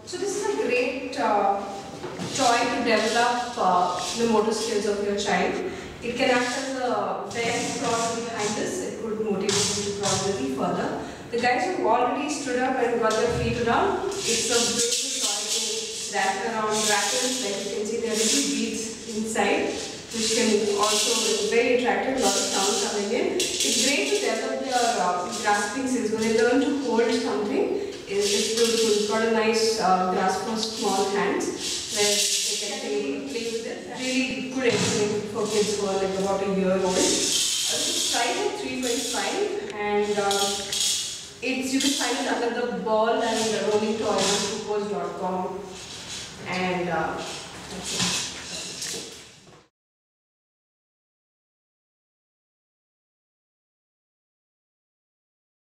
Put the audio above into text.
So this is a great toy to develop the motor skills of your child. It can act as a very prod behind this. It could motivate you to prod a little further. The guys who've already stood up and got their feet around, it's a beautiful toy to wrap around rackets. Like you can see, there are little beads inside, which can also be very attractive. A lot of sound coming in. It's great to develop their grasping skills. When they learn to hold something, it's beautiful. It's got a nice grasp for small hands where they can play with it. Really good experience for kids who are like about a year old. It's priced at $325 and you can find it under the ball and rolling toy on coupos.com and that's it.